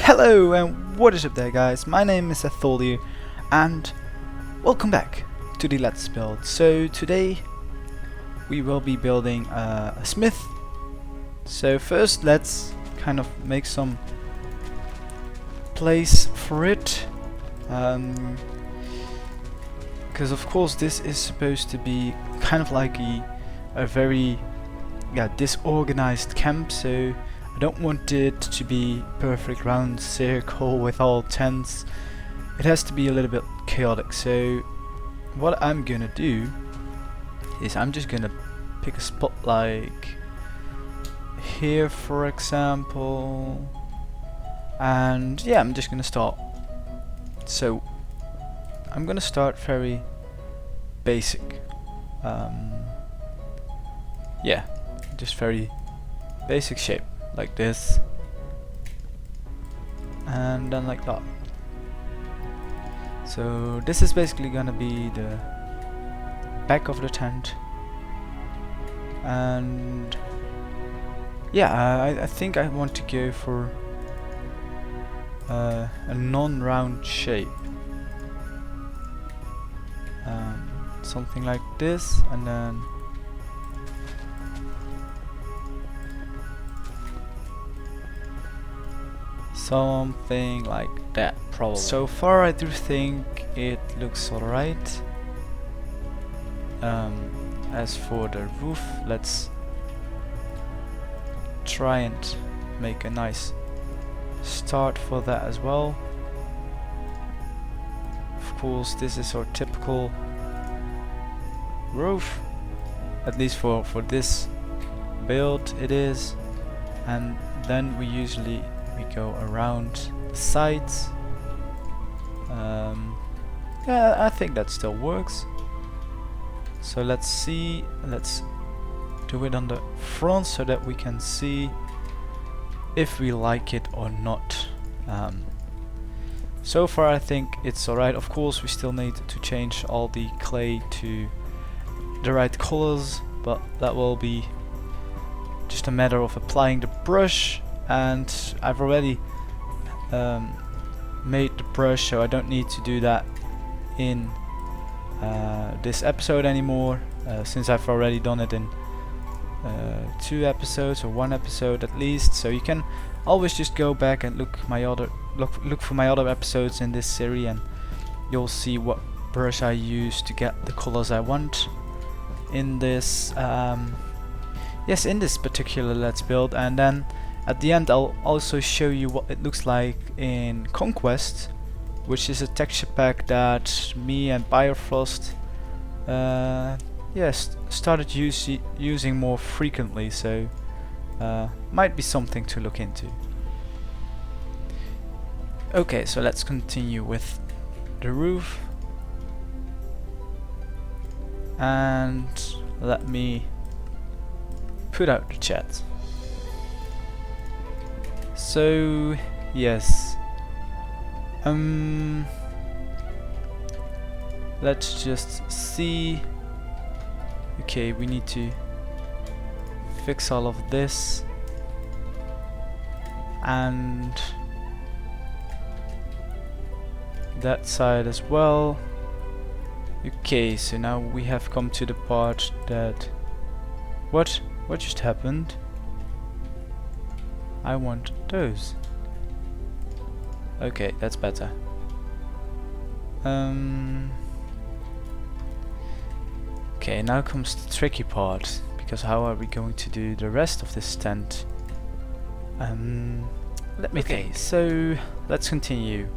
Hello and what is up there, guys? My name is Etholdir and welcome back to the Let's Build. So today we will be building a smith. So first let's kind of make some place for it, because of course this is supposed to be kind of like a very disorganized camp, so I don't want it to be perfect round circle with all tents. It has to be a little bit chaotic. So what I'm gonna do is I'm just gonna pick a spot like here, for example, and yeah, I'm just gonna start. So I'm gonna start very basic, yeah, just very basic shape like this, and then like that. So this is basically gonna be the back of the tent, and yeah, I think I want to go for a non-round shape, something like this, and then something like that, probably. So far I do think it looks alright. As for the roof, let's try and make a nice start for that as well. Of course, this is our typical roof, at least for this build it is, and then we go around the sides. Yeah, I think that still works. So let's see, let's do it on the front so that we can see if we like it or not. So far I think it's alright. Of course we still need to change all the clay to the right colors, but that will be just a matter of applying the brush, and I've already made the brush, so I don't need to do that in this episode anymore, since I've already done it in 2 episodes or 1 episode at least. So you can always just go back and look for my other episodes in this series, and you'll see what brush I use to get the colors I want in this in this particular Let's Build. And then at the end I'll also show you what it looks like in Conquest, which is a texture pack that me and Biofrost started using more frequently, so might be something to look into. Okay, so let's continue with the roof, and let me put out the chat. So yes, let's just see. Okay, we need to fix all of this, and that side as well. Okay, so now we have come to the part that what just happened? I want those. Okay, that's better. Okay, now comes the tricky part, because how are we going to do the rest of this tent? Let me think. So let's continue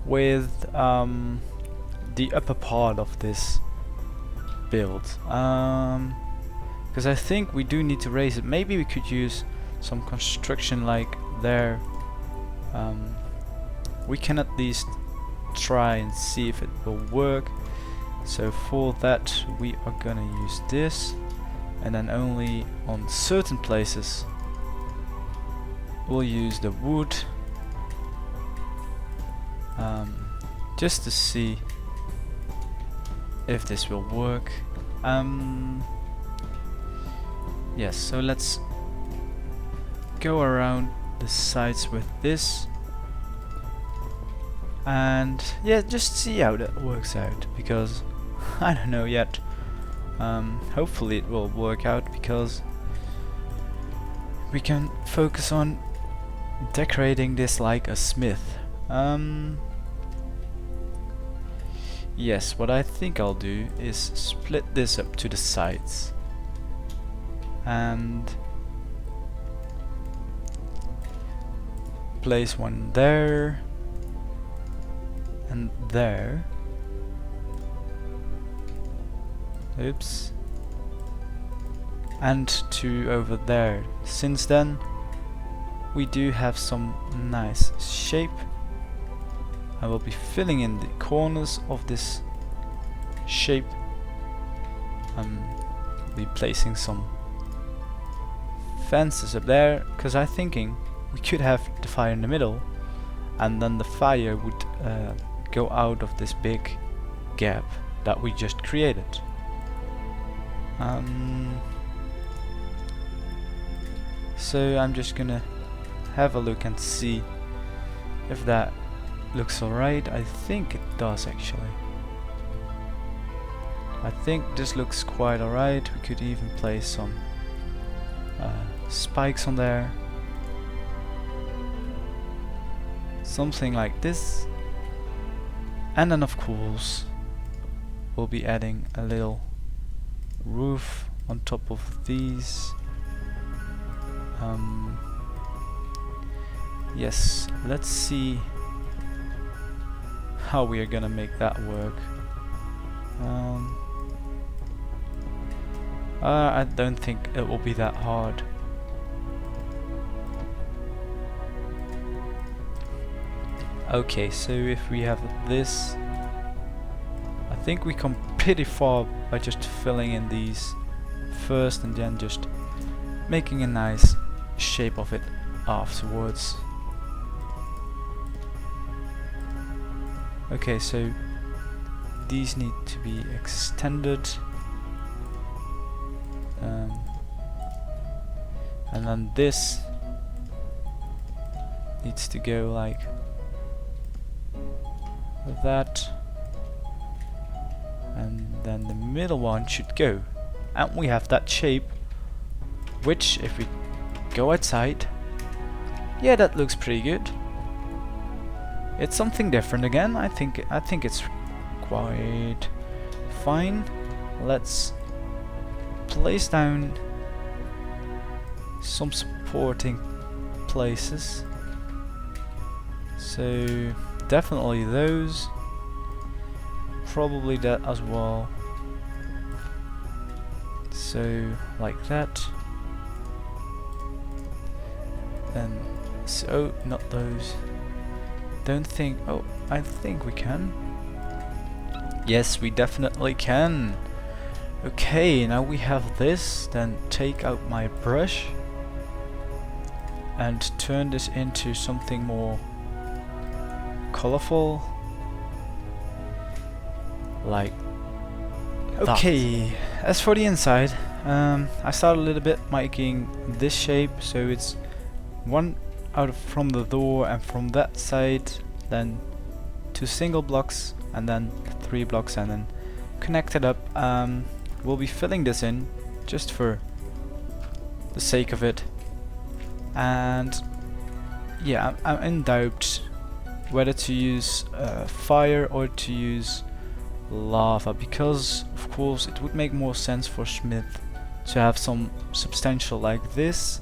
with the upper part of this build, because I think we do need to raise it. Maybe we could use some construction like there. We can at least try and see if it will work. So for that we are gonna use this, and then only on certain places we'll use the wood, just to see if this will work. Yes, so let's go around the sides with this, and yeah, just see how that works out, because I don't know yet. Hopefully it will work out, because we can focus on decorating this like a smith. Yes, what I think I'll do is split this up to the sides and place one there and there. Oops. And two over there. Since then we do have some nice shape. I will be filling in the corners of this shape. I'll be placing some fences up there, because I'm thinking we could have the fire in the middle, and then the fire would go out of this big gap that we just created. So I'm just gonna have a look and see if that looks alright. I think it does actually. I think this looks quite alright. We could even place some spikes on there. Something like this. And then of course we'll be adding a little roof on top of these. Yes, let's see how we are gonna make that work. I don't think it will be that hard. Okay, so if we have this, I think we come pretty far by just filling in these first and then just making a nice shape of it afterwards. Okay, so these need to be extended, and then this needs to go like that, and then the middle one should go, and we have that shape, which if we go outside, yeah, that looks pretty good. It's something different again. I think it's quite fine. Let's place down some supporting places. So definitely those. Probably that as well. So like that. And so not those. Don't think. Oh, I think we can. Yes, we definitely can. Okay, now we have this. Then take out my brush and turn this into something more colorful, like that. Okay, as for the inside, I started a little bit making this shape, so it's one out from the door and from that side, then 2 single blocks and then 3 blocks, and then connect it up. We'll be filling this in just for the sake of it, and yeah, I'm in doubt whether to use fire or to use lava, because of course it would make more sense for Smith to have some substantial like this.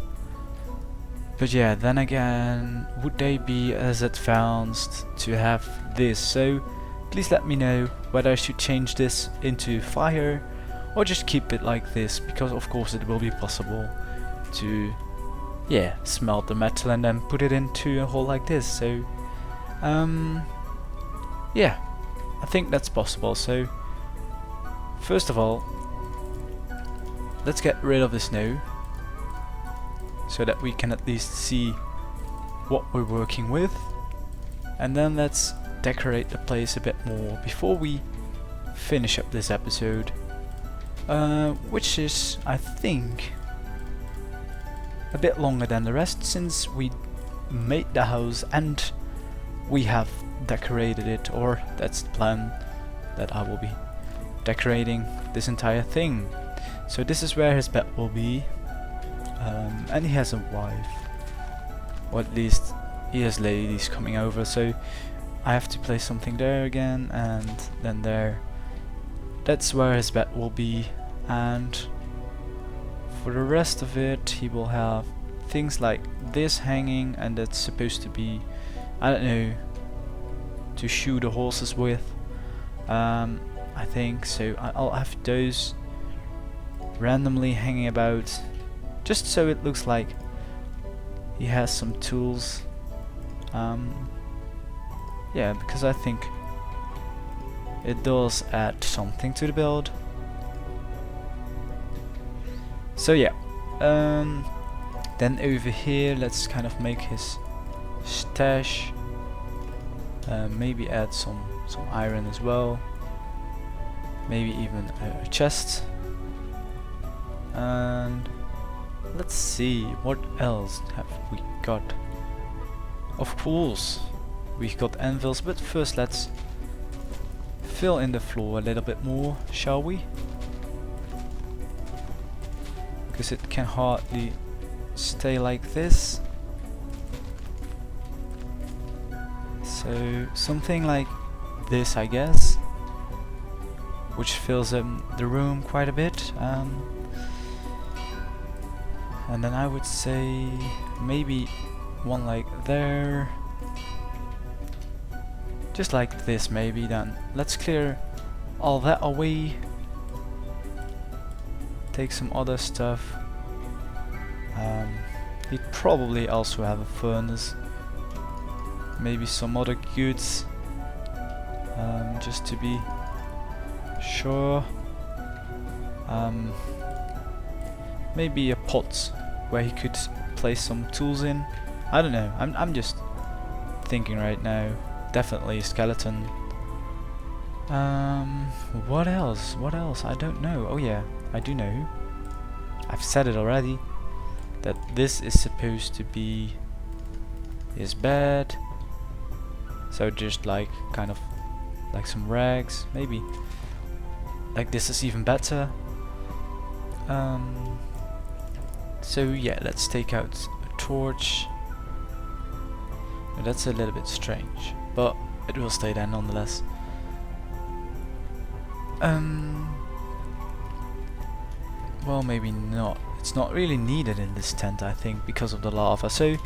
But yeah, then again, would they be as advanced to have this? So please let me know whether I should change this into fire or just keep it like this, because of course it will be possible to, yeah, smelt the metal and then put it into a hole like this. So yeah, I think that's possible. So first of all, let's get rid of the snow, so that we can at least see what we're working with, and then let's decorate the place a bit more before we finish up this episode, which is, I think, a bit longer than the rest, since we made the house and we have decorated it, or that's the plan, that I will be decorating this entire thing. So this is where his bed will be, and he has a wife, or at least he has ladies coming over, so I have to place something there again, and then there. That's where his bed will be, and for the rest of it he will have things like this hanging, and that's supposed to be, I don't know, to shoe the horses with, I think. So I'll have those randomly hanging about, just so it looks like he has some tools. Yeah, because I think it does add something to the build. So yeah, then over here let's kind of make his stash, maybe add some iron as well, maybe even a chest, and let's see what else have we got. Of course we've got anvils, but first let's fill in the floor a little bit more, shall we? Because it can hardly stay like this. So something like this, I guess, which fills the room quite a bit. And then I would say maybe one like there, just like this maybe. Then let's clear all that away, take some other stuff. He'd probably also have a furnace, maybe some other goods, just to be sure. Maybe a pot where he could place some tools in. I don't know, I'm just thinking right now. Definitely a skeleton. What else? What else? I don't know. Oh yeah, I do know. I've said it already, that this is supposed to be his bed. So just like kind of like some rags, maybe. Like this is even better. So yeah, let's take out a torch. That's a little bit strange, but it will stay there nonetheless. Well, maybe not. It's not really needed in this tent, I think, because of the lava. So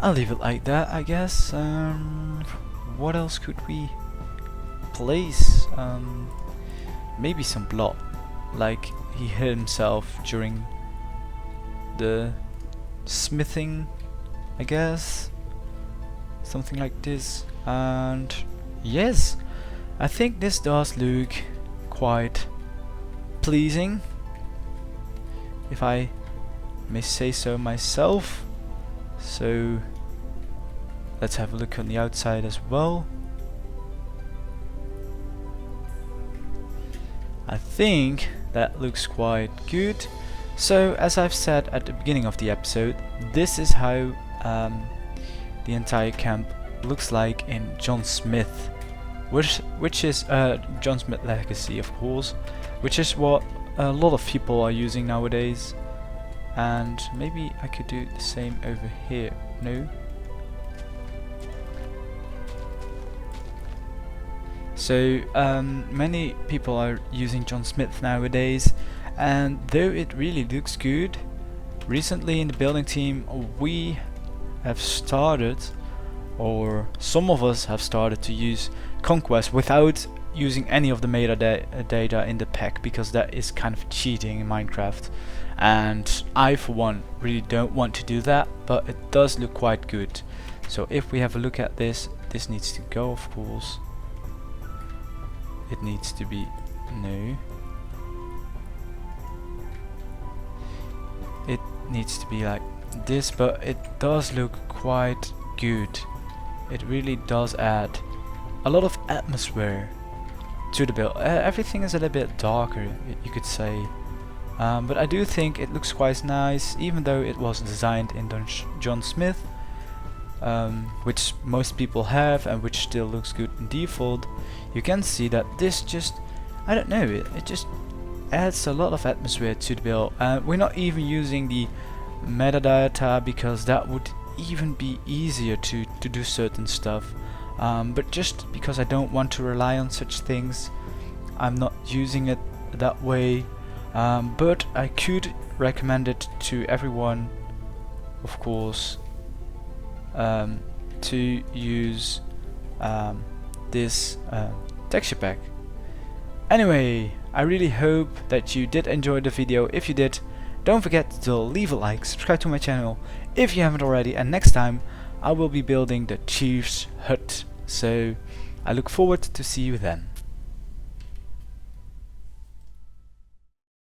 I'll leave it like that, I guess. What else could we place? Maybe some blood, like he hit himself during the smithing, I guess. Something like this. And yes, I think this does look quite pleasing, if I may say so myself. So let's have a look on the outside as well. I think that looks quite good. So as I've said at the beginning of the episode, this is how the entire camp looks like in John Smith, which is John Smith Legacy, of course, which is what a lot of people are using nowadays. And maybe I could do the same over here. No? So many people are using John Smith nowadays, and though it really looks good, recently in the building team we have started, or some of us have started, to use Conquest without using any of the metadata in the pack, because that is kind of cheating in Minecraft, and I for one really don't want to do that, but it does look quite good. So if we have a look at this, this needs to go, of course. It needs to be, no, it needs to be like this, but it does look quite good. It really does add a lot of atmosphere to the build. Everything is a little bit darker, you could say, but I do think it looks quite nice, even though it was designed in John Smith. which most people have and which still looks good in default, you can see that this just, I don't know, it just adds a lot of atmosphere to the build. We're not even using the metadata because that would even be easier to do certain stuff, but just because I don't want to rely on such things, I'm not using it that way. But I could recommend it to everyone, of course, to use this texture pack. Anyway, I really hope that you did enjoy the video. If you did, don't forget to leave a like, subscribe to my channel if you haven't already, and next time I will be building the Chief's hut. So I look forward to see you then.